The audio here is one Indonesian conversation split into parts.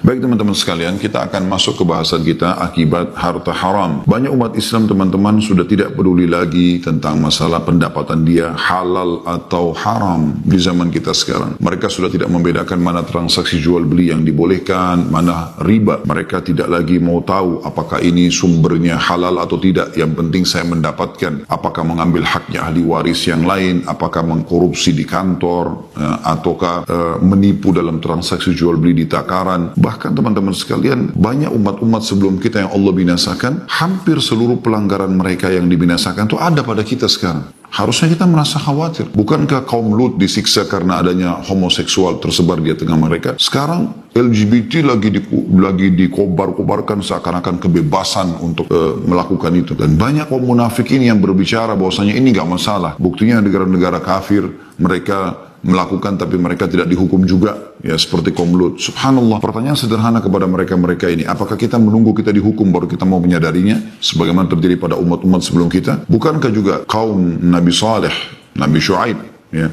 Baik teman-teman sekalian, kita akan masuk ke bahasan kita akibat harta haram. Banyak umat Islam teman-teman sudah tidak peduli lagi tentang masalah pendapatan dia halal atau haram di zaman kita sekarang. Mereka sudah tidak membedakan mana transaksi jual beli yang dibolehkan, mana riba. Mereka tidak lagi mau tahu apakah ini sumbernya halal atau tidak. Yang penting saya mendapatkan, apakah mengambil haknya ahli waris yang lain, apakah mengkorupsi di kantor, ataukah menipu dalam transaksi jual beli di takaran. Bahkan teman-teman sekalian, banyak umat-umat sebelum kita yang Allah binasakan, hampir seluruh pelanggaran mereka yang dibinasakan itu ada pada kita sekarang. Harusnya kita merasa khawatir. Bukankah kaum Lut disiksa karena adanya homoseksual tersebar di tengah mereka? Sekarang LGBT lagi dikobar-kobarkan seakan-akan kebebasan untuk melakukan itu. Dan banyak kaum munafik ini yang berbicara bahwasanya ini gak masalah. Buktinya negara-negara kafir mereka melakukan tapi mereka tidak dihukum juga, ya seperti kaum Lut. Subhanallah, pertanyaan sederhana kepada mereka ini, apakah kita menunggu kita dihukum baru kita mau menyadarinya sebagaimana terjadi pada umat-umat sebelum kita? Bukankah juga kaum Nabi Saleh, Nabi Syuaib, ya,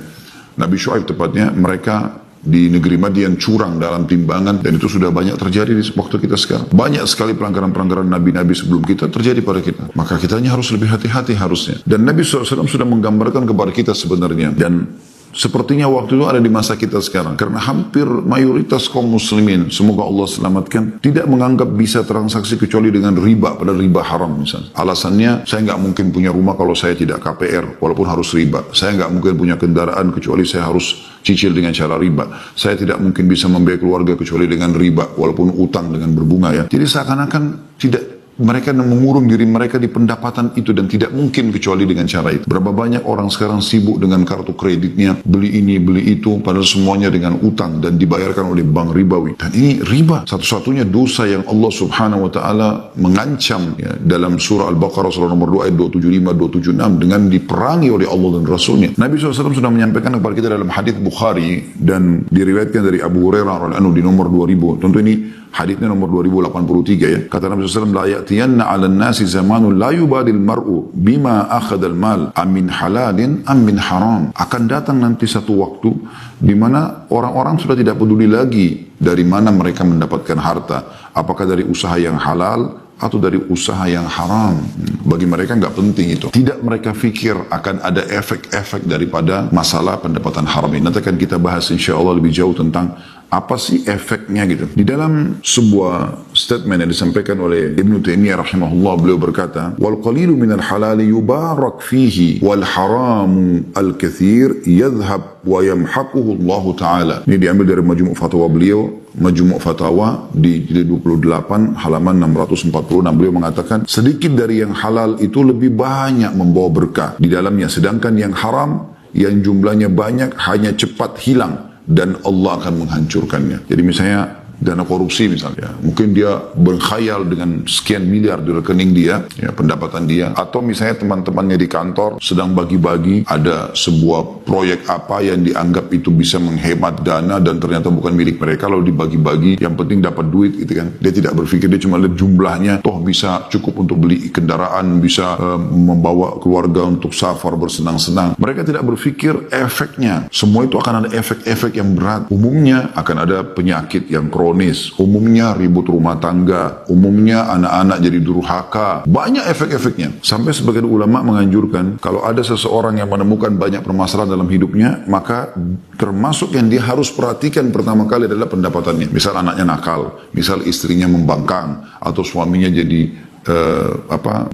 Nabi Syuaib tepatnya, mereka di negeri Madian curang dalam timbangan, dan itu sudah banyak terjadi di waktu kita sekarang. Banyak sekali pelanggaran-pelanggaran nabi-nabi sebelum kita terjadi pada kita. Maka kitanya harus lebih hati-hati harusnya. Dan Nabi SAW sudah menggambarkan kepada kita sebenarnya, dan sepertinya waktu itu ada di masa kita sekarang. Karena hampir mayoritas kaum muslimin, semoga Allah selamatkan, tidak menganggap bisa transaksi kecuali dengan riba, pada riba haram misalnya. Alasannya, saya nggak mungkin punya rumah kalau saya tidak KPR, walaupun harus riba. Saya nggak mungkin punya kendaraan kecuali saya harus cicil dengan cara riba. Saya tidak mungkin bisa membiayai keluarga kecuali dengan riba, walaupun utang dengan berbunga, ya. Jadi seakan-akan tidak, mereka mengurung diri mereka di pendapatan itu dan tidak mungkin kecuali dengan cara itu. Berapa banyak orang sekarang sibuk dengan kartu kreditnya, beli ini, beli itu, padahal semuanya dengan utang dan dibayarkan oleh bank ribawi. Dan ini riba, satu-satunya dosa yang Allah Subhanahu wa taala mengancam, ya, dalam surah Al-Baqarah surah nomor 2 ayat 275-276 dengan diperangi oleh Allah dan Rasulnya. Nabi SAW sudah menyampaikan kepada kita dalam hadits Bukhari dan diriwayatkan dari Abu Hurairah radhiyallahu anhu di nomor 2000. Tentu ini haditsnya nomor 2083, ya. Kata Nabi SAW, la ya'tiyanna 'alan nasi zamanun la yubadil mar'u bima akhadal mal amin halalin amin haram. Akan datang nanti satu waktu di mana orang-orang sudah tidak peduli lagi dari mana mereka mendapatkan harta, apakah dari usaha yang halal atau dari usaha yang haram. Bagi mereka nggak penting itu. Tidak mereka fikir akan ada efek-efek daripada masalah pendapatan haram ini. Nanti akan kita bahas insya Allah lebih jauh tentang apa sih efeknya gitu. Di dalam sebuah statement yang disampaikan oleh Ibnu Taimiyah rahimahullah, beliau berkata, wal qalilu minal halali yubarak fihi wal haramu al kathir yadhhab wa yamhaquhu Allah Ta'ala. Ini diambil dari Majmu' Fatwa beliau, Majmu' Fatawa di jilid 28 halaman 646. Beliau mengatakan sedikit dari yang halal itu lebih banyak membawa berkah di dalamnya, sedangkan yang haram yang jumlahnya banyak hanya cepat hilang dan Allah akan menghancurkannya. Jadi misalnya dana korupsi misalnya, mungkin dia berkhayal dengan sekian miliar di rekening dia, ya, pendapatan dia. Atau misalnya teman-temannya di kantor sedang bagi-bagi ada sebuah proyek apa yang dianggap itu bisa menghemat dana dan ternyata bukan milik mereka, lalu dibagi-bagi, yang penting dapat duit gitu kan. Dia tidak berpikir, dia cuma lihat jumlahnya, toh bisa cukup untuk beli kendaraan, bisa membawa keluarga untuk safar bersenang-senang. Mereka tidak berpikir efeknya. Semua itu akan ada efek-efek yang berat. Umumnya akan ada penyakit yang kronis, umumnya ribut rumah tangga, umumnya anak-anak jadi durhaka. Banyak efek-efeknya. Sampai sebagian ulama menganjurkan, kalau ada seseorang yang menemukan banyak permasalahan dalam hidupnya, maka termasuk yang dia harus perhatikan pertama kali adalah pendapatannya. Misal anaknya nakal, misal istrinya membangkang, atau suaminya jadi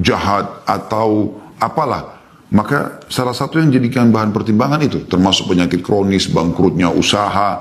jahat, atau apalah. Maka salah satu yang jadikan bahan pertimbangan itu, termasuk penyakit kronis, bangkrutnya usaha,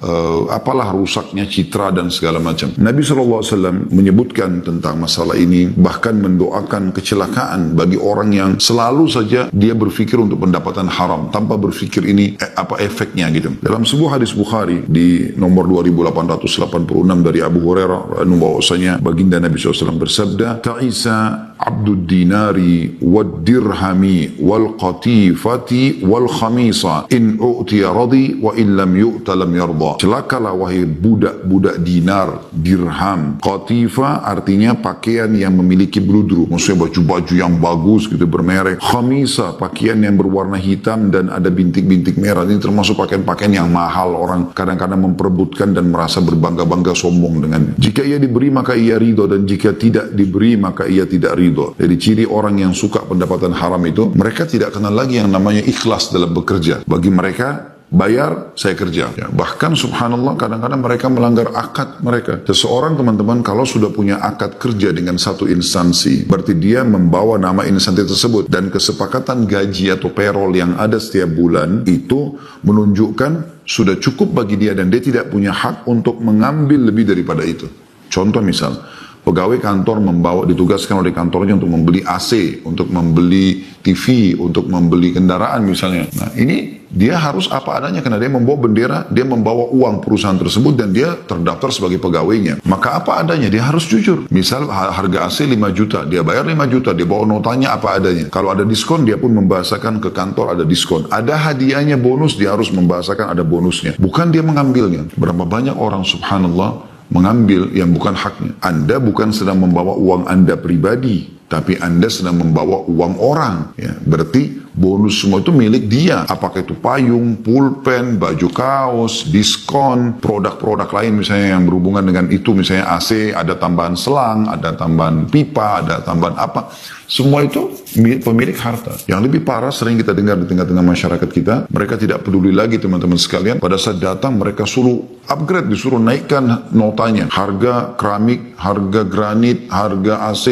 apalah rusaknya citra dan segala macam. Nabi SAW menyebutkan tentang masalah ini, bahkan mendoakan kecelakaan bagi orang yang selalu saja dia berpikir untuk pendapatan haram, tanpa berpikir ini apa efeknya gitu. Dalam sebuah hadis Bukhari di nomor 2886 dari Abu Hurairah, bahwasanya baginda Nabi SAW bersabda, ta'isa abdud dinari wad dirhami wal qatifati wal khamisa in u'tiya radi wa in lam yu'ta lam yarda. Celakalah wahai budak-budak dinar, dirham. Qatifa artinya pakaian yang memiliki bludru, maksudnya baju-baju yang bagus gitu, bermerek. Khamisa, pakaian yang berwarna hitam dan ada bintik-bintik merah. Ini termasuk pakaian-pakaian yang mahal, orang kadang-kadang memperebutkan dan merasa berbangga-bangga sombong dengannya. Jika ia diberi maka ia ridho, dan jika tidak diberi maka ia tidak ridho. Jadi ciri orang yang suka pendapatan haram itu, mereka tidak kenal lagi yang namanya ikhlas dalam bekerja. Bagi mereka, bayar, saya kerja. Ya, bahkan subhanallah kadang-kadang mereka melanggar akad mereka. Seseorang teman-teman kalau sudah punya akad kerja dengan satu instansi, berarti dia membawa nama instansi tersebut, dan kesepakatan gaji atau payroll yang ada setiap bulan itu menunjukkan sudah cukup bagi dia dan dia tidak punya hak untuk mengambil lebih daripada itu. Contoh misal, pegawai kantor ditugaskan oleh kantornya untuk membeli AC, untuk membeli TV, untuk membeli kendaraan misalnya. Nah ini dia harus apa adanya karena dia membawa bendera, dia membawa uang perusahaan tersebut dan dia terdaftar sebagai pegawainya. Maka apa adanya, dia harus jujur. Misal harga AC 5 juta, dia bayar 5 juta, dia bawa notanya apa adanya. Kalau ada diskon, dia pun membahasakan ke kantor ada diskon. Ada hadiahnya bonus, dia harus membahasakan ada bonusnya. Bukan dia mengambilnya. Berapa banyak orang subhanallah mengambil yang bukan haknya. Anda bukan sedang membawa uang Anda pribadi, tapi Anda sedang membawa uang orang. Ya, berarti bonus semua itu milik dia. Apakah itu payung, pulpen, baju kaos, diskon, produk-produk lain misalnya yang berhubungan dengan itu, misalnya AC, ada tambahan selang, ada tambahan pipa, ada tambahan apa. Semua itu pemilik harta. Yang lebih parah sering kita dengar di tengah-tengah masyarakat kita, mereka tidak peduli lagi teman-teman sekalian. Pada saat datang mereka suruh upgrade, disuruh naikkan notanya. Harga keramik, harga granit, harga AC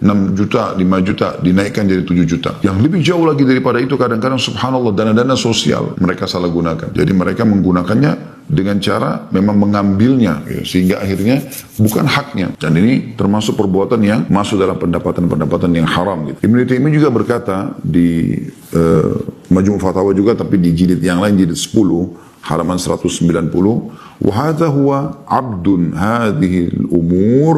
6 juta, 5 juta, dinaikkan jadi 7 juta. Yang lebih jauh lagi daripada itu kadang-kadang subhanallah dana-dana sosial mereka salah gunakan. Jadi mereka menggunakannya dengan cara memang mengambilnya, ya, sehingga akhirnya bukan haknya. Dan ini termasuk perbuatan yang masuk dalam pendapatan-pendapatan yang haram. Gitu. Ibnu Taimiyah juga berkata di Majmu' Fatawa juga, tapi di jilid yang lain, jilid 10, halaman 190, وَهَذَا هُوَ عَبْدٌ هَذِهِ الْأُمُورِ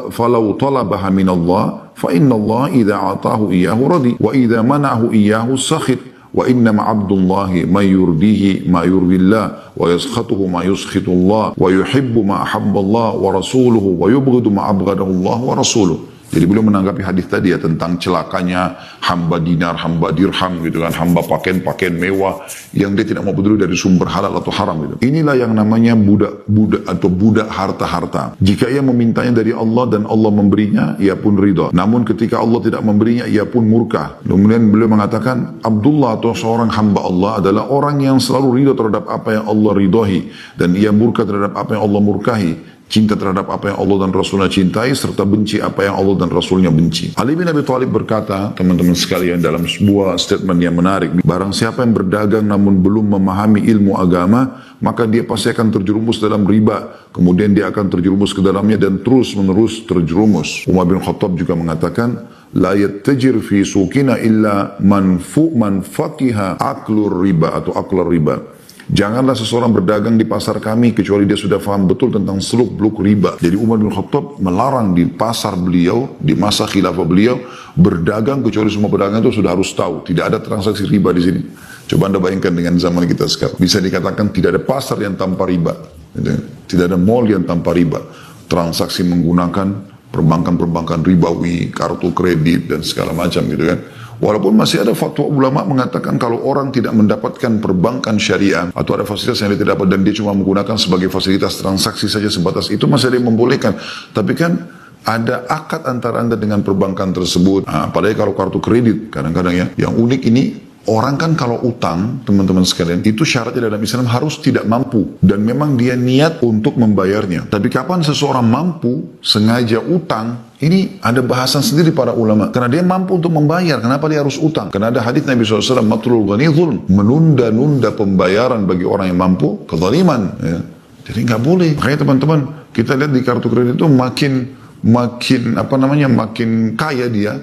فَلَوْ طَلَبَهَا مِنَ اللَّهِ فَإِنَّ اللَّهِ إِذَا أَعْطَاهُ إِيَّاهُ رَضِي وَإِذَا مَنَعَهُ إِيَّاهُ سَخِطْ وَإِنَّمَا عَبْدُ اللَّهِ مَنْ يُرْضِيهِ مَا يُرْضِي اللَّهِ وَيَسْخَطُهُ مَا يُسْخِطُ اللَّهِ وَيُحِبُّ مَا أَحَبَّ اللَّهُ وَرَسُولُهُ وَيُبْغِضُ مَا أَبْغَضَهُ اللَّهُ وَرَسُولُهُ. Jadi beliau menanggapi hadis tadi ya tentang celakanya hamba dinar, hamba dirham gitu kan, hamba pakaian mewah yang dia tidak mau peduli dari sumber halal atau haram gitu. Inilah yang namanya budak atau budak harta-harta. Jika ia memintanya dari Allah dan Allah memberinya, ia pun ridha. Namun ketika Allah tidak memberinya, ia pun murka. Kemudian beliau mengatakan, Abdullah atau seorang hamba Allah adalah orang yang selalu ridha terhadap apa yang Allah ridhai dan ia murka terhadap apa yang Allah murkahi. Cinta terhadap apa yang Allah dan Rasulnya cintai, serta benci apa yang Allah dan Rasulnya benci. Ali bin Abi Thalib berkata, teman-teman sekalian, dalam sebuah statement yang menarik, barang siapa yang berdagang namun belum memahami ilmu agama, maka dia pasti akan terjerumus dalam riba. Kemudian dia akan terjerumus ke dalamnya dan terus-menerus terjerumus. Umar bin Khattab juga mengatakan, la yattajir fi suqina illa man faqiha aklur riba atau aklar riba. Janganlah seseorang berdagang di pasar kami kecuali dia sudah faham betul tentang seluk-beluk riba. Jadi Umar bin Khattab melarang di pasar beliau, di masa khilafah beliau, berdagang kecuali semua pedagang itu sudah harus tahu. Tidak ada transaksi riba di sini. Coba Anda bayangkan dengan zaman kita sekarang. Bisa dikatakan tidak ada pasar yang tanpa riba. Tidak ada mall yang tanpa riba. Transaksi menggunakan perbankan-perbankan ribawi, kartu kredit, dan segala macam gitu kan. Walaupun masih ada fatwa ulama mengatakan kalau orang tidak mendapatkan perbankan syariah atau ada fasilitas yang dia tidak dapat dan dia cuma menggunakan sebagai fasilitas transaksi saja sebatas itu, masih ada yang membolehkan. Tapi kan ada akad antara Anda dengan perbankan tersebut. Padahal kalau kartu kredit kadang-kadang ya, yang unik ini, orang kan kalau utang, teman-teman sekalian, itu syaratnya dalam Islam harus tidak mampu. Dan memang dia niat untuk membayarnya. Tapi kapan seseorang mampu, sengaja utang, ini ada bahasan sendiri para ulama. Karena dia mampu untuk membayar, kenapa dia harus utang? Karena ada hadits Nabi SAW, matlul ghani zulm, menunda-nunda pembayaran bagi orang yang mampu, kezaliman. Ya. Jadi nggak boleh. Makanya teman-teman, kita lihat di kartu kredit itu makin kaya dia,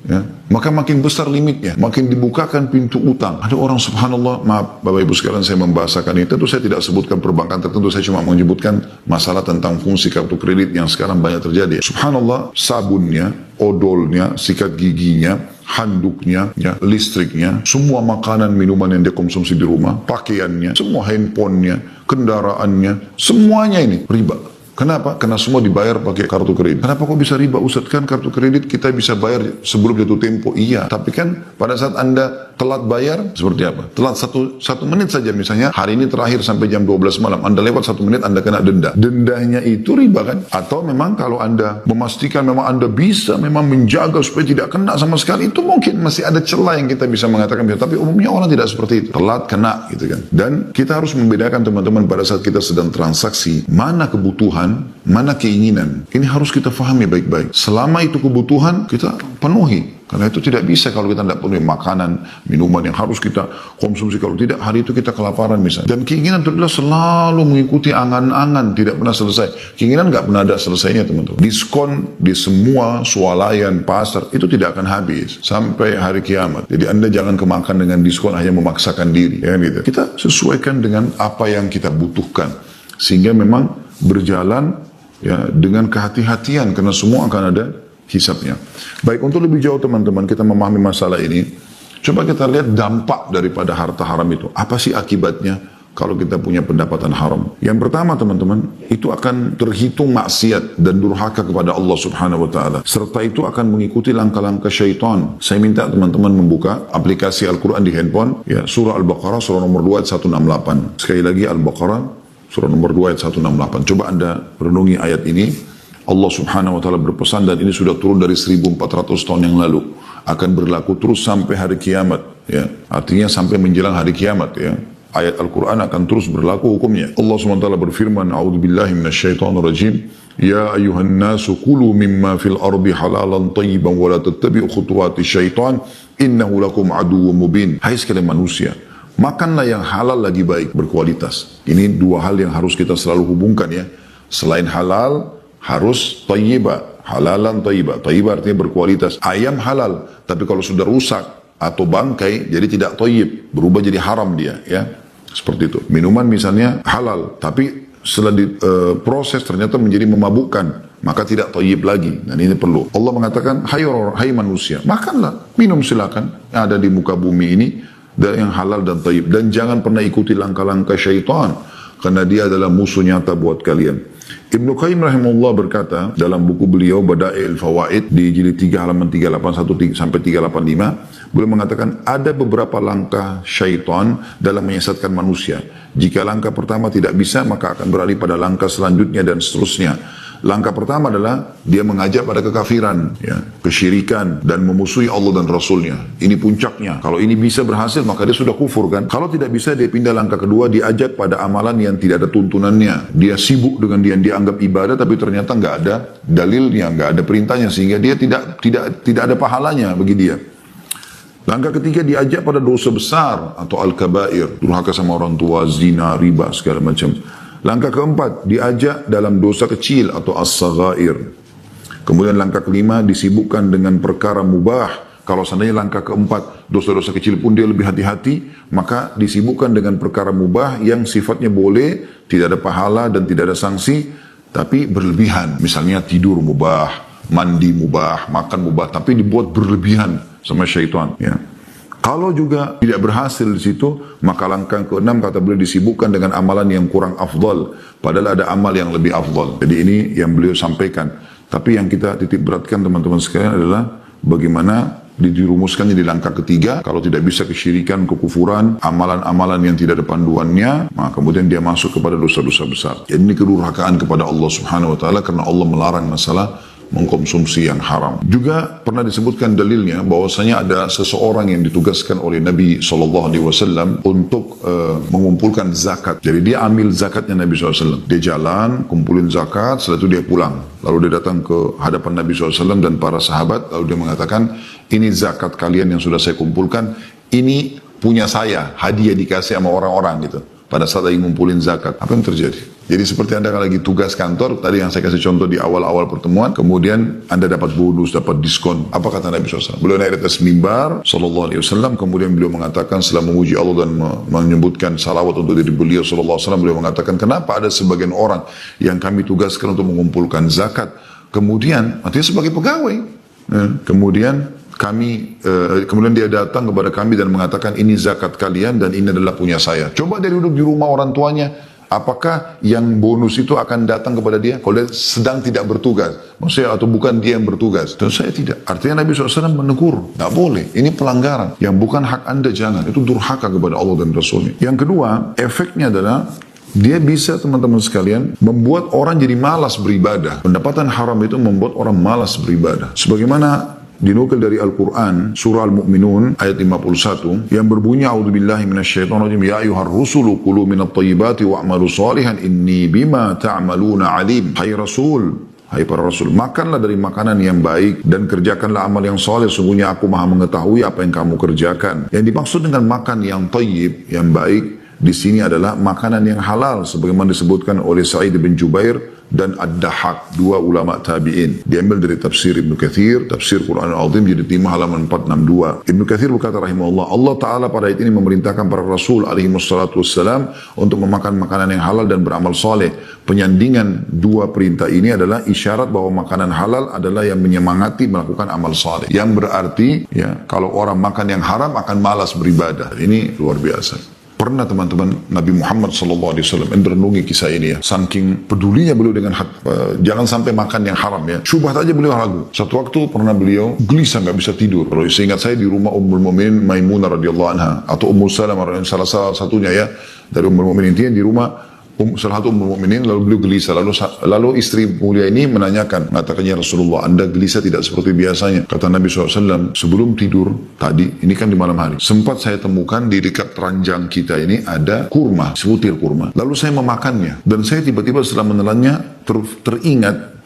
ya, maka makin besar limitnya, makin dibukakan pintu utang. Ada orang subhanallah, maaf Bapak Ibu sekalian saya membahasakan ini, tentu saya tidak sebutkan perbankan tertentu, saya cuma menyebutkan masalah tentang fungsi kartu kredit yang sekarang banyak terjadi. Subhanallah, sabunnya, odolnya, sikat giginya, handuknya, ya, listriknya, semua makanan, minuman yang dia konsumsi di rumah, pakaiannya, semua handphonenya, kendaraannya, semuanya ini riba. Kenapa? Karena semua dibayar pakai kartu kredit. Kenapa kok bisa riba, Ustaz? Kan kartu kredit kita bisa bayar sebelum jatuh tempo. Iya, tapi kan pada saat Anda telat bayar, seperti apa? Telat satu menit saja misalnya, hari ini terakhir sampai jam 12 malam, Anda lewat 1 menit, Anda kena denda. Dendanya itu riba kan? Atau memang kalau Anda memastikan memang Anda bisa memang menjaga supaya tidak kena sama sekali, itu mungkin masih ada celah yang kita bisa mengatakan, tapi umumnya orang tidak seperti itu. Telat kena gitu kan. Dan kita harus membedakan teman-teman pada saat kita sedang transaksi, mana kebutuhan, mana keinginan. Ini harus kita fahami baik-baik. Selama itu kebutuhan, kita penuhi. Karena itu tidak bisa kalau kita tidak penuhi makanan, minuman yang harus kita konsumsi. Kalau tidak, hari itu kita kelaparan misalnya. Dan keinginan itu adalah selalu mengikuti angan-angan, tidak pernah selesai. Keinginan nggak pernah ada selesainya teman-teman. Diskon di semua swalayan, pasar, itu tidak akan habis sampai hari kiamat. Jadi Anda jangan kemakan dengan diskon hanya memaksakan diri. Ya, gitu. Kita sesuaikan dengan apa yang kita butuhkan. Sehingga memang berjalan ya dengan kehati-hatian, karena semua akan ada hisabnya. Baik, untuk lebih jauh teman-teman kita memahami masalah ini, coba kita lihat dampak daripada harta haram itu. Apa sih akibatnya kalau kita punya pendapatan haram? Yang pertama teman-teman, itu akan terhitung maksiat dan durhaka kepada Allah Subhanahu wa taala. Serta itu akan mengikuti langkah-langkah syaitan. Saya minta teman-teman membuka aplikasi Al-Qur'an di handphone, ya, surah Al-Baqarah surah nomor 2 ayat 168. Sekali lagi Al-Baqarah surah nomor 2 ayat 168. Coba Anda renungi ayat ini. Allah Subhanahu wa taala berpesan, dan ini sudah turun dari 1400 tahun yang lalu, akan berlaku terus sampai hari kiamat, ya. Artinya sampai menjelang hari kiamat, ya. Ayat Al-Qur'an akan terus berlaku hukumnya. Allah Subhanahu wa taala berfirman, a'udzubillahi minasyaitonir rajim. Ya ayuhan nasu kulu mimma fil ardi halalan thayyiban wa la tattabi'u khutuwati syaitan innahu lakum aduwwum mubin. Hai sekalian manusia, makanlah yang halal lagi baik, berkualitas. Ini dua hal yang harus kita selalu hubungkan, ya. Selain halal, harus tayyibah, halalan tayyibah. Tayyibah artinya berkualitas. Ayam halal, tapi kalau sudah rusak atau bangkai, jadi tidak tayyib, berubah jadi haram dia, ya. Seperti itu. Minuman misalnya halal, tapi setelah diproses ternyata menjadi memabukkan, maka tidak tayyib lagi. Dan ini perlu. Allah mengatakan, hai manusia, makanlah, minum silakan yang ada di muka bumi ini, dan yang halal dan tayyib. Dan jangan pernah ikuti langkah-langkah syaitan, karena dia adalah musuh nyata buat kalian. Ibnu Qayyim rahimahullah berkata dalam buku beliau Bada'il Fawaid di jilid 3 halaman 381 sampai 385, beliau mengatakan ada beberapa langkah syaitan dalam menyesatkan manusia. Jika langkah pertama tidak bisa, maka akan beralih pada langkah selanjutnya dan seterusnya. Langkah pertama adalah dia mengajak pada kekafiran, ya, kesyirikan, dan memusuhi Allah dan Rasulnya. Ini puncaknya. Kalau ini bisa berhasil, maka dia sudah kufur kan. Kalau tidak bisa, dia pindah langkah kedua, diajak pada amalan yang tidak ada tuntunannya. Dia sibuk dengan dia yang dianggap ibadah, tapi ternyata nggak ada dalilnya, nggak ada perintahnya, sehingga dia tidak ada pahalanya bagi dia. Langkah ketiga, diajak pada dosa besar atau al-kabair, durhaka sama orang tua, zina, riba, segala macam. Langkah keempat, diajak dalam dosa kecil atau as-saghair. Kemudian langkah kelima, disibukkan dengan perkara mubah. Kalau seandainya langkah keempat, dosa-dosa kecil pun dia lebih hati-hati, maka disibukkan dengan perkara mubah yang sifatnya boleh, tidak ada pahala dan tidak ada sanksi, tapi berlebihan. Misalnya tidur mubah, mandi mubah, makan mubah, tapi dibuat berlebihan sama syaitan, ya. Kalau juga tidak berhasil di situ, maka langkah ke-6 kata beliau disibukkan dengan amalan yang kurang afdal, padahal ada amal yang lebih afdal. Jadi ini yang beliau sampaikan. Tapi yang kita titik beratkan teman-teman sekalian adalah bagaimana dirumuskannya di langkah ketiga. Kalau tidak bisa kesyirikan, kekufuran, amalan-amalan yang tidak ada panduannya, maka kemudian dia masuk kepada dosa-dosa besar. Jadi ini kedurhakaan kepada Allah Subhanahu wa taala, karena Allah melarang masalah mengkonsumsi yang haram. Juga pernah disebutkan dalilnya bahwasanya ada seseorang yang ditugaskan oleh Nabi SAW untuk mengumpulkan zakat. Jadi dia ambil zakatnya Nabi SAW. Dia jalan, kumpulin zakat, setelah itu dia pulang. Lalu dia datang ke hadapan Nabi SAW dan para sahabat, lalu dia mengatakan, ini zakat kalian yang sudah saya kumpulkan, ini punya saya, hadiah dikasih sama orang-orang gitu. Pada saat lagi ngumpulin zakat, apa yang terjadi? Jadi seperti Anda lagi tugas kantor, tadi yang saya kasih contoh di awal-awal pertemuan, kemudian Anda dapat bonus, dapat diskon. Apa kata Nabi SAW? Beliau naik di atas mimbar, SAW, kemudian beliau mengatakan setelah memuji Allah dan menyebutkan salawat untuk diri beliau SAW, beliau mengatakan, kenapa ada sebagian orang yang kami tugaskan untuk mengumpulkan zakat, kemudian, artinya sebagai pegawai, kemudian kemudian dia datang kepada kami dan mengatakan ini zakat kalian dan ini adalah punya saya. Coba dia duduk di rumah orang tuanya, apakah yang bonus itu akan datang kepada dia kalau dia sedang tidak bertugas? Maksudnya atau bukan dia yang bertugas? Tentu saya tidak. Artinya Nabi SAW menegur, nggak boleh. Ini pelanggaran yang bukan hak anda, jangan. Itu durhaka kepada Allah dan Rasulnya. Yang kedua, efeknya adalah dia bisa, teman-teman sekalian, membuat orang jadi malas beribadah. Pendapatan haram itu membuat orang malas beribadah. Sebagaimana dinukil dari Al-Quran, surah Al-Mu'minun, ayat 51, yang berbunyi, A'udzubillahi minasyaitonirrajim, Ya ayuhar rusulu kulu minat tayyibati wa'amalu salihan, inni bima ta'amaluna alim. Hai Rasul, hai para Rasul, makanlah dari makanan yang baik dan kerjakanlah amal yang soleh. Sungguhnya aku maha mengetahui apa yang kamu kerjakan. Yang dimaksud dengan makan yang tayyib, yang baik, di sini adalah makanan yang halal, sebagaimana disebutkan oleh Sa'id bin Jubair dan Ad-Dahhak, dua ulama tabi'in. Diambil dari tafsir Ibnu Katsir, tafsir Quran Al-Azim, jilid 5 halaman 462. Ibnu Katsir berkata rahimahullah, Allah Ta'ala pada ayat ini memerintahkan para Rasul alaihi wassalatu wassalam untuk memakan makanan yang halal dan beramal soleh. Penyandingan dua perintah ini adalah isyarat bahwa makanan halal adalah yang menyemangati melakukan amal soleh. Yang berarti, ya, kalau orang makan yang haram akan malas beribadah. Ini luar biasa. Pernah teman-teman Nabi Muhammad SAW merenungi kisah ini ya. Saking pedulinya beliau dengan jangan sampai makan yang haram ya. Syubhat aja beliau ragu. Satu waktu pernah beliau gelisah nggak bisa tidur. Kalau seingat saya di rumah Ummul Mukminin Maimunah radhiyallahu anha atau Ummu Salamah, salah satunya ya dari Ummul Mukminin, di rumah salah satu Ummul Mukminin, lalu beliau gelisah. Lalu istri mulia ini menanyakan, mengatakannya, Rasulullah, Anda gelisah tidak seperti biasanya. Kata Nabi SAW, sebelum tidur tadi, ini kan di malam hari, sempat saya temukan di dekat ranjang kita ini ada kurma, sebutir kurma. Lalu saya memakannya, dan saya tiba-tiba setelah menelannya teringat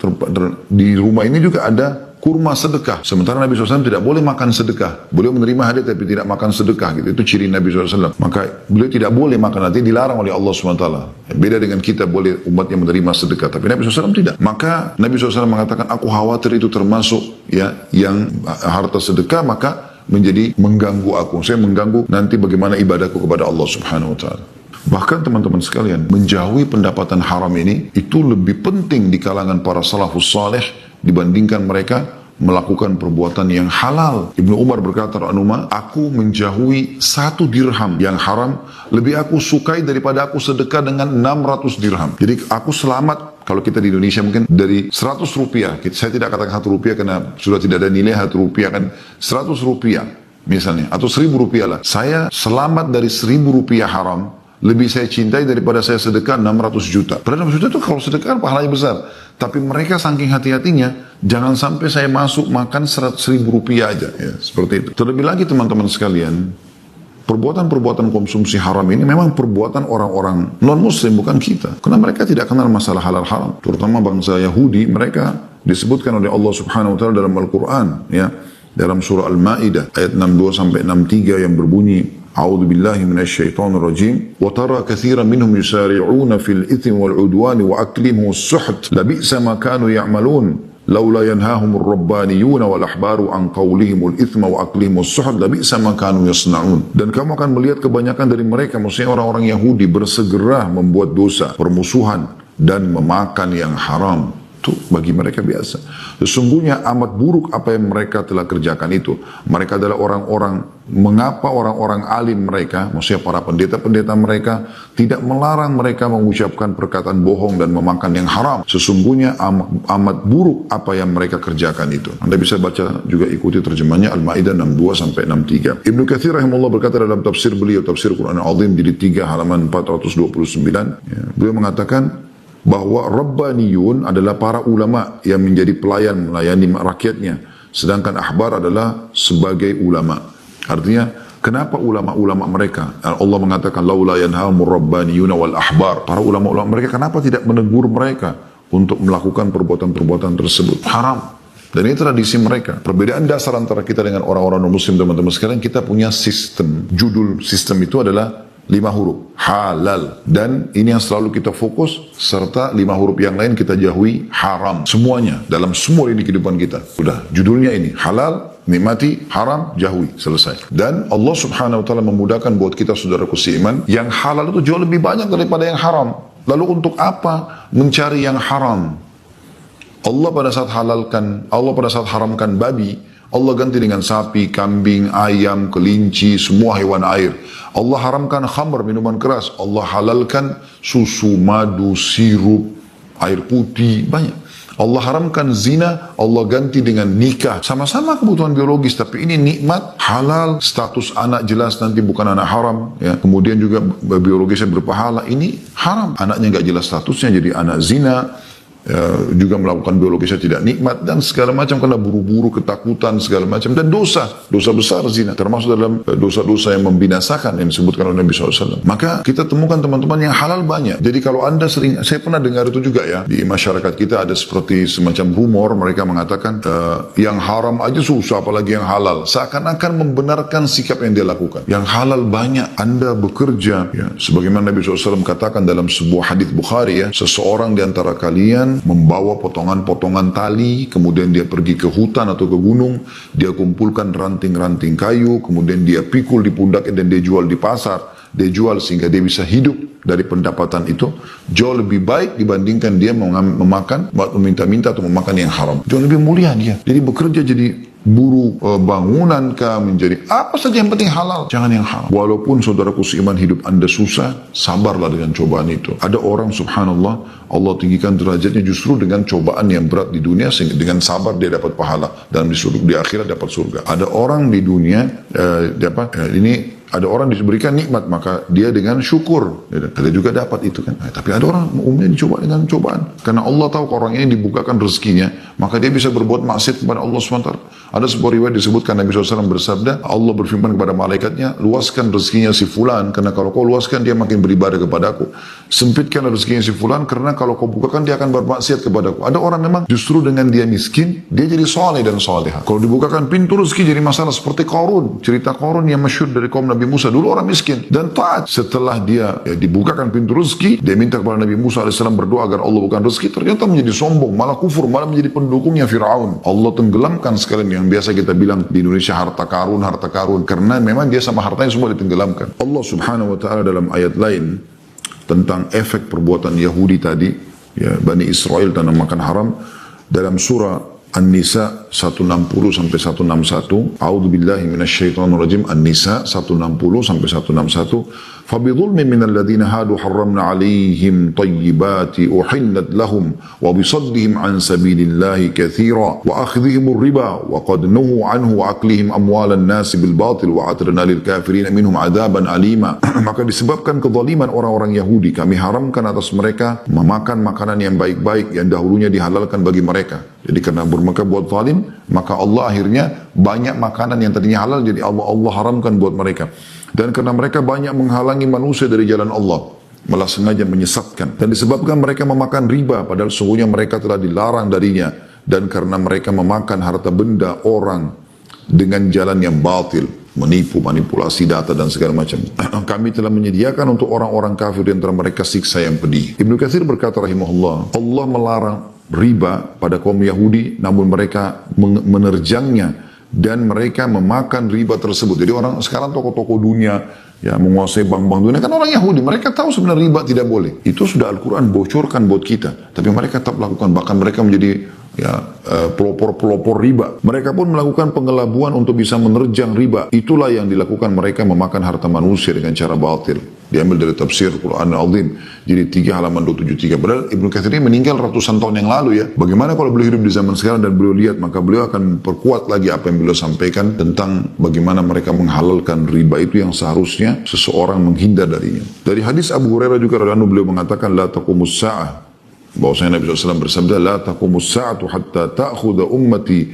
di rumah ini juga ada kurma sedekah. Sementara Nabi SAW tidak boleh makan sedekah. Beliau menerima hadiah tapi tidak makan sedekah. Gitu. Itu ciri Nabi SAW. Maka beliau tidak boleh makan, nanti dilarang oleh Allah SWT. Beda dengan kita, boleh umatnya menerima sedekah. Tapi Nabi SAW tidak. Maka Nabi SAW mengatakan, aku khawatir itu termasuk ya yang harta sedekah, maka menjadi mengganggu aku. Saya mengganggu nanti bagaimana ibadahku kepada Allah Subhanahu Wa Taala. Bahkan teman-teman sekalian, menjauhi pendapatan haram ini itu lebih penting di kalangan para salafus saleh dibandingkan mereka melakukan perbuatan yang halal. Ibnu Umar berkata, aku menjauhi 1 dirham yang haram lebih aku sukai daripada aku sedekah dengan 600 dirham. Jadi aku selamat, kalau kita di Indonesia mungkin dari 100 rupiah, saya tidak katakan 1 rupiah karena sudah tidak ada nilai 1 rupiah kan, 100 rupiah misalnya, atau 1000 rupiah lah. Saya selamat dari 1000 rupiah haram, lebih saya cintai daripada saya sedekah 600 juta. Padahal 600 juta itu kalau sedekah pahalanya besar. Tapi mereka saking hati-hatinya, jangan sampai saya masuk makan 100.000 rupiah aja. Ya, seperti itu. Terlebih lagi teman-teman sekalian, perbuatan-perbuatan konsumsi haram ini memang perbuatan orang-orang non-muslim, bukan kita. Karena mereka tidak kenal masalah halal haram. Terutama bangsa Yahudi, mereka disebutkan oleh Allah Subhanahu Wa Taala dalam Al-Quran. Ya, dalam surah Al-Ma'idah ayat 62-63 yang berbunyi, A'udzu billahi minasyaitonir rajim. Wa tara katsiran minhum yusari'una fil itsmi wal 'udwani wa aklihim as-suht. Labisa ma kanu ya'malun. Laula yanhahumur rabbaniyuna wal ahbaru an qawlihimul itsma wa aklihim as-suht. Labisa ma kanu yasna'un. Dan kamu akan melihat kebanyakan dari mereka, maksudnya orang-orang Yahudi, bersegera membuat dosa, permusuhan dan memakan yang haram. Bagi mereka biasa. Sesungguhnya amat buruk apa yang mereka telah kerjakan itu. Mereka adalah orang-orang, mengapa orang-orang alim mereka, maksudnya para pendeta-pendeta mereka, tidak melarang mereka mengucapkan perkataan bohong dan memakan yang haram. Sesungguhnya amat buruk apa yang mereka kerjakan itu. Anda bisa baca juga, ikuti terjemahnya Al-Ma'idah 62-63. Ibnu Katsir rahimahullah berkata dalam tafsir beliau, tafsir Quran Al-Azim jilid 3 halaman 429, ya, beliau mengatakan bahwa Rabbaniyun adalah para ulama yang menjadi pelayan, melayani rakyatnya. Sedangkan ahbar adalah sebagai ulama. Artinya, kenapa ulama-ulama mereka? Allah mengatakan, laula yanhahumur rabbaniyuna wal ahbar. Para ulama-ulama mereka, kenapa tidak menegur mereka untuk melakukan perbuatan-perbuatan tersebut? Haram. Dan ini tradisi mereka. Perbedaan dasar antara kita dengan orang-orang non-muslim, teman-teman sekalian, kita punya sistem. Judul sistem itu adalah 5 huruf, halal. Dan ini yang selalu kita fokus, serta 5 huruf yang lain kita jauhi, haram. Semuanya, dalam semua ini kehidupan kita. Udah, judulnya ini, halal, nikmati, haram, jauhi, selesai. Dan Allah Subhanahu Wa Taala memudahkan buat kita, saudaraku seiman, yang halal itu jauh lebih banyak daripada yang haram. Lalu untuk apa mencari yang haram? Allah pada saat haramkan babi, Allah ganti dengan sapi, kambing, ayam, kelinci, semua hewan air. Allah haramkan khamr, minuman keras. Allah halalkan susu, madu, sirup, air putih, banyak. Allah haramkan zina, Allah ganti dengan nikah. Sama-sama kebutuhan biologis, tapi ini nikmat, halal, status anak jelas nanti bukan anak haram. Ya. Kemudian juga biologisnya berpahala, ini haram. Anaknya nggak jelas statusnya, jadi anak zina. Juga melakukan biologisnya tidak nikmat dan segala macam karena buru-buru, ketakutan segala macam dan dosa besar zina termasuk dalam dosa-dosa yang membinasakan yang disebutkan oleh Nabi SAW. Maka kita temukan teman-teman yang halal banyak. Jadi kalau anda sering, saya pernah dengar itu juga ya, di masyarakat kita ada seperti semacam rumor, mereka mengatakan yang haram aja susah apalagi yang halal, seakan-akan membenarkan sikap yang dia lakukan. Yang halal banyak, anda bekerja ya, sebagaimana Nabi SAW katakan dalam sebuah hadis Bukhari ya, seseorang di antara kalian membawa potongan-potongan tali, kemudian dia pergi ke hutan atau ke gunung, dia kumpulkan ranting-ranting kayu, kemudian dia pikul di pundaknya dan dia jual di pasar, dia jual sehingga dia bisa hidup dari pendapatan itu, jauh lebih baik dibandingkan dia memakan, meminta-minta atau memakan yang haram. Jauh lebih mulia dia. Jadi bekerja jadi buruh bangunan kah, menjadi apa saja yang penting halal, jangan yang haram. Walaupun saudaraku seiman hidup anda susah, sabarlah dengan cobaan itu. Ada orang subhanallah, Allah tinggikan derajatnya justru dengan cobaan yang berat di dunia, sehingga dengan sabar dia dapat pahala dan di akhirat dapat surga. Ada orang di dunia ada orang diberikan nikmat, maka dia dengan syukur, dia juga dapat itu kan. Tapi ada orang umumnya dicoba dengan cobaan, karena Allah tahu kalau orang ini dibukakan rezekinya, maka dia bisa berbuat maksiat kepada Allah SWT. Ada sebuah riwayat disebutkan Nabi SAW bersabda, Allah berfirman kepada malaikatnya, luaskan rezekinya si fulan, karena kalau kau luaskan dia makin beribadah kepadaku. Sempitkan rezekinya si fulan, karena kalau kau bukakan dia akan bermaksiat kepadaku. Ada orang memang justru dengan dia miskin, dia jadi soleh dan soleha. Kalau dibukakan pintu rezeki jadi masalah, seperti Qarun. Cerita Qarun yang masyhur dari kaum Nabi Musa, dulu orang miskin dan taat. Setelah dia dibukakan pintu rezeki, dia minta kepada Nabi Musa AS berdoa agar Allah bukan rezeki, ternyata menjadi sombong, malah kufur, malah menjadi pendukungnya Fir'aun. Allah tenggelamkan sekalian yang biasa kita bilang di Indonesia harta karun, karena memang dia sama hartanya semua ditenggelamkan. Allah Subhanahu wa taala dalam ayat lain tentang efek perbuatan Yahudi tadi, ya, Bani Israel tanpa makan haram, dalam surah An-Nisa 160 sampai 161. A'udzubillahi minasyaitonir rajim. An-Nisa 160 sampai 161. Fabidhulmin minal ladzina hadu harramna 'alaihim thayyibati uhillat lahum wa bisaddihim 'an sabilillahi katsira wa akhdhihimur riba wa qad nuhu 'anhu wa aklihim amwalan nasi bil batil wa atadna lil kafirin minhum 'adzaban alima. Maka disebabkan kezaliman orang-orang Yahudi, kami haramkan atas mereka memakan makanan yang baik-baik yang dahulunya dihalalkan bagi mereka. Jadi karena mereka buat zalim, maka Allah akhirnya banyak makanan yang tadinya halal jadi Allah haramkan buat mereka. Dan karena mereka banyak menghalangi manusia dari jalan Allah, malah sengaja menyesatkan. Dan disebabkan mereka memakan riba, padahal sesungguhnya mereka telah dilarang darinya. Dan karena mereka memakan harta benda orang dengan jalan yang batil, menipu, manipulasi data dan segala macam. Kami telah menyediakan untuk orang-orang kafir di antara mereka siksa yang pedih. Ibnu Katsir berkata rahimahullah, Allah melarang riba pada kaum Yahudi, namun mereka menerjangnya dan mereka memakan riba tersebut. Jadi orang sekarang tokoh-tokoh dunia ya menguasai bank-bank dunia kan orang Yahudi, mereka tahu sebenarnya riba tidak boleh. Itu sudah Al-Quran bocorkan buat kita, tapi mereka tetap lakukan, bahkan mereka menjadi pelopor-pelopor riba. Mereka pun melakukan pengelabuan untuk bisa menerjang riba. Itulah yang dilakukan mereka, memakan harta manusia dengan cara batil. Diambil dari tafsir Quran Al-Azim, jadi 3 halaman 273. Padahal Ibnu Katsir ini meninggal ratusan tahun yang lalu ya. Bagaimana kalau beliau hidup di zaman sekarang dan beliau lihat, maka beliau akan perkuat lagi apa yang beliau sampaikan tentang bagaimana mereka menghalalkan riba itu yang seharusnya seseorang menghindar darinya. Dari hadis Abu Hurairah juga radhiyallahu anhu, beliau mengatakan la taqumus sa'ah, bahwasanya Nabi SAW bersabda la taqumus sa'atu hatta ta'khudha ummati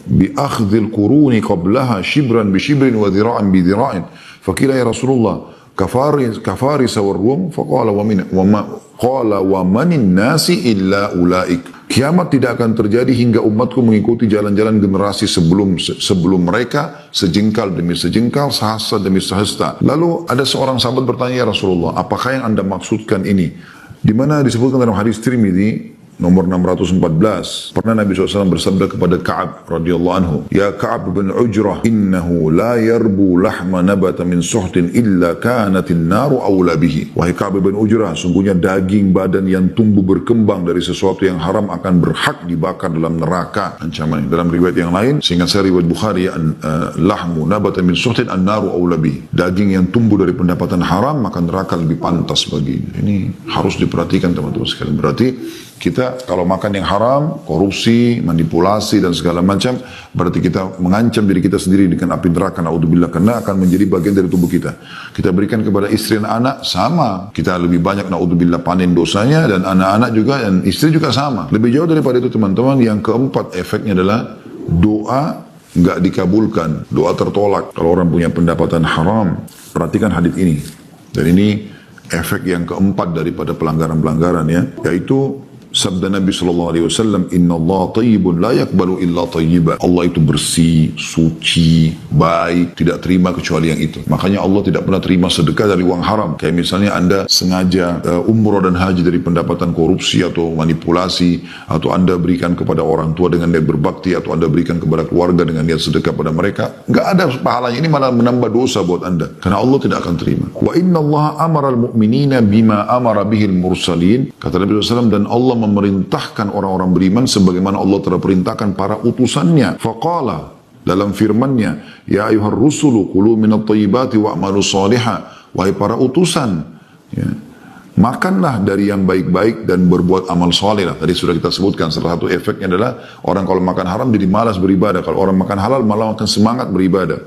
bi akhdhil quruni qablaha shibran bi shibrin wa dhira'an bi dhira'in. Faqila ya Rasulullah kafaris war rum, faqala wa manin nasi illa ulaik. Kiamat tidak akan terjadi hingga umatku mengikuti jalan-jalan generasi sebelum mereka, sejengkal demi sejengkal, sehasta demi sehasta. Lalu ada seorang sahabat bertanya, ya Rasulullah, apakah yang Anda maksudkan ini? Di mana disebutkan dalam hadis Tirmidzi, nomor 614. Pernah Nabi SAW bersabda kepada Ka'ab radhiyallahu anhu, "Ya Ka'ab bin Ujrah, innahu la yarbu lahma nabata min suhtin illa kanatin naru awla bihi." Wahai Ka'ab bin Ujrah, sungguhnya daging badan yang tumbuh berkembang dari sesuatu yang haram akan berhak dibakar dalam neraka. Ancaman dalam riwayat yang lain, sehingga saya riwayat Bukhari, lahmu nabata min suhtin an-naru awla bihi. Daging yang tumbuh dari pendapatan haram, maka neraka lebih pantas baginya. Ini harus diperhatikan teman-teman sekalian. Berarti kita kalau makan yang haram, korupsi, manipulasi dan segala macam, berarti kita mengancam diri kita sendiri dengan api neraka, naudzubillah, karena akan menjadi bagian dari tubuh kita. Kita berikan kepada istri dan anak, sama. Kita lebih banyak, naudzubillah, panen dosanya, dan anak-anak juga, dan istri juga sama. Lebih jauh daripada itu teman-teman, yang keempat efeknya adalah doa nggak dikabulkan, doa tertolak. Kalau orang punya pendapatan haram, perhatikan hadis ini. Dan ini efek yang keempat daripada pelanggaran-pelanggaran, ya, yaitu sabda Nabi SAW, "Inna Allah tayyibun la yakbalu illa tayyiba." Allah itu bersih, suci, baik, tidak terima kecuali yang itu. Makanya Allah tidak pernah terima sedekah dari uang haram. Kayak misalnya Anda sengaja umroh dan haji dari pendapatan korupsi atau manipulasi, atau Anda berikan kepada orang tua dengan niat berbakti, atau Anda berikan kepada keluarga dengan niat sedekah pada mereka. Nggak ada pahalanya, ini malah menambah dosa buat Anda. Karena Allah tidak akan terima. Wa inna Allah amara al-mu'minina bima amara bihil mursalin. Kata Nabi SAW, dan Allah memerintahkan orang-orang beriman sebagaimana Allah telah perintahkan para utusannya. Faqala, dalam firman-Nya, "Ya ayuhar rusulu kulu minat tayyibati wa'malu salihah." Wahai para utusan, ya, makanlah dari yang baik-baik dan berbuat amal saleh. Tadi sudah kita sebutkan, salah satu efeknya adalah orang kalau makan haram jadi malas beribadah. Kalau orang makan halal malah akan semangat beribadah.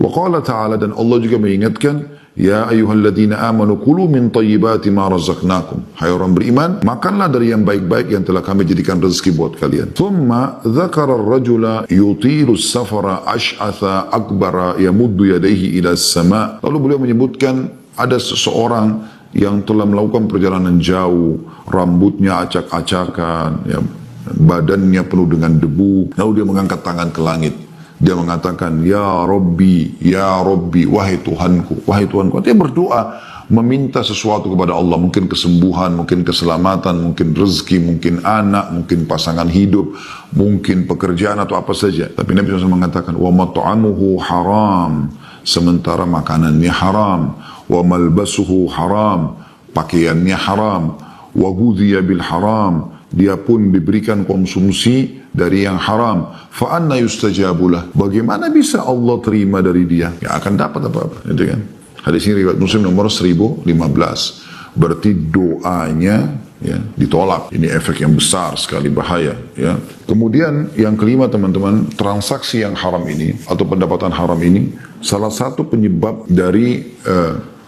Wa qala ta'ala, dan Allah juga mengingatkan, "Ya ayyuhalladzina amanu kulu min tayyibati ma razaqnakum." Hai orang beriman, makanlah dari yang baik-baik yang telah kami jadikan rezeki buat kalian. Thumma dzakara ar-rajula yutilu as-safara ash'atha akbara yamuddu yadayhi ila as-sama'. Lalu beliau menyebutkan ada seseorang yang telah melakukan perjalanan jauh, rambutnya acak-acakan, ya, badannya penuh dengan debu, lalu dia mengangkat tangan ke langit. Dia mengatakan, "Ya Rabbi, Ya Rabbi, wahai Tuhanku, wahai Tuhanku." Dia berdoa, meminta sesuatu kepada Allah, mungkin kesembuhan, mungkin keselamatan, mungkin rezeki, mungkin anak, mungkin pasangan hidup, mungkin pekerjaan atau apa saja. Tapi Nabi SAW mengatakan, "Wa mat'amuhu haram." Sementara makanannya haram. "Wa malbasuhu haram." Pakaiannya haram. "Wa ghudhiya bil haram." Dia pun diberikan konsumsi dari yang haram. Fa anna yustajabulah. Bagaimana bisa Allah terima dari dia? Ya akan dapat apa-apa, gitu kan? Hadis ini riwayat Muslim nomor 1015. Berarti doanya, ya, ditolak. Ini efek yang besar sekali, bahaya, ya. Kemudian yang kelima teman-teman, transaksi yang haram ini atau pendapatan haram ini salah satu penyebab dari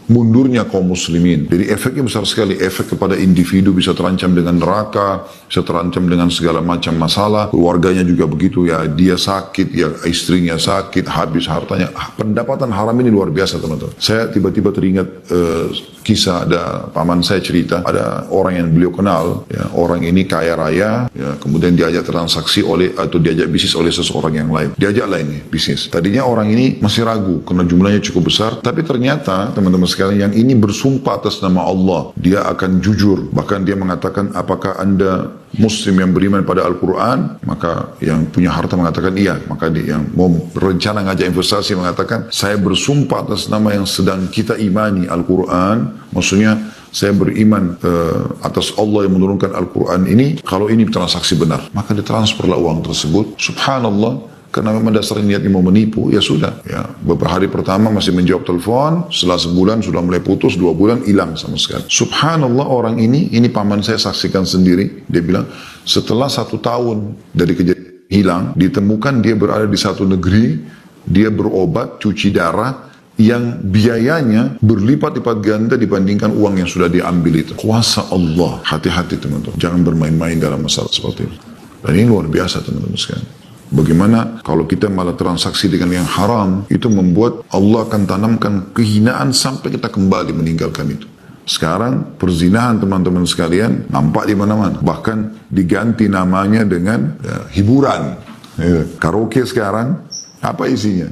mundurnya kaum muslimin. Jadi efeknya besar sekali. Efek kepada individu bisa terancam dengan neraka, bisa terancam dengan segala macam masalah. Keluarganya juga begitu, ya, dia sakit, ya, istrinya sakit, habis hartanya. Pendapatan haram ini luar biasa teman-teman. Saya tiba-tiba teringat kisah, ada paman saya cerita, ada orang yang beliau kenal, ya, orang ini kaya raya, ya, kemudian diajak transaksi atau diajak bisnis oleh seseorang yang lain. Diajaklah ini bisnis. Tadinya orang ini masih ragu karena jumlahnya cukup besar, tapi ternyata teman-teman sekalian, yang ini bersumpah atas nama Allah, dia akan jujur. Bahkan dia mengatakan, "Apakah Anda Muslim yang beriman pada Al-Quran?" Maka yang punya harta mengatakan iya. Maka dia yang mau berencana ngajak investasi mengatakan, "Saya bersumpah atas nama yang sedang kita imani, Al-Quran." Maksudnya saya beriman atas Allah yang menurunkan Al-Quran ini, kalau ini transaksi benar. Maka ditransferlah uang tersebut. Subhanallah. Karena memang dasarnya niatnya mau menipu, ya sudah. Ya, beberapa hari pertama masih menjawab telepon, setelah sebulan sudah mulai putus, 2 bulan hilang sama sekali. Subhanallah, orang ini paman saya saksikan sendiri. Dia bilang, setelah 1 tahun dari kejadian hilang, ditemukan dia berada di satu negeri, dia berobat, cuci darah, yang biayanya berlipat-lipat ganda dibandingkan uang yang sudah diambil itu. Kuasa Allah. Hati-hati teman-teman, jangan bermain-main dalam masalah seperti itu. Dan ini luar biasa teman-teman sekalian. Bagaimana kalau kita malah transaksi dengan yang haram, itu membuat Allah akan tanamkan kehinaan sampai kita kembali meninggalkan itu. Sekarang perzinahan teman-teman sekalian nampak di mana-mana. Bahkan diganti namanya dengan hiburan. Karaoke sekarang Apa isinya?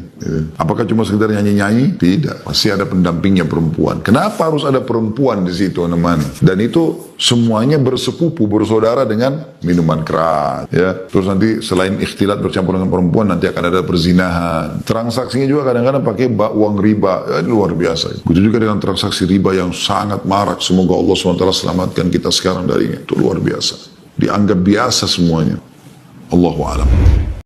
Apakah cuma sekedar nyanyi-nyanyi? Tidak. Pasti ada pendampingnya perempuan. Kenapa harus ada perempuan di situ, teman? Dan itu semuanya bersepupu, bersaudara dengan minuman keras. Ya. Terus nanti selain ikhtilat bercampur dengan perempuan, nanti akan ada perzinahan. Transaksinya juga kadang-kadang pakai uang riba. Ya, ini luar biasa. Begitu juga dengan transaksi riba yang sangat marak. Semoga Allah SWT selamatkan kita sekarang darinya. Itu luar biasa. Dianggap biasa semuanya. Allahu a'lam.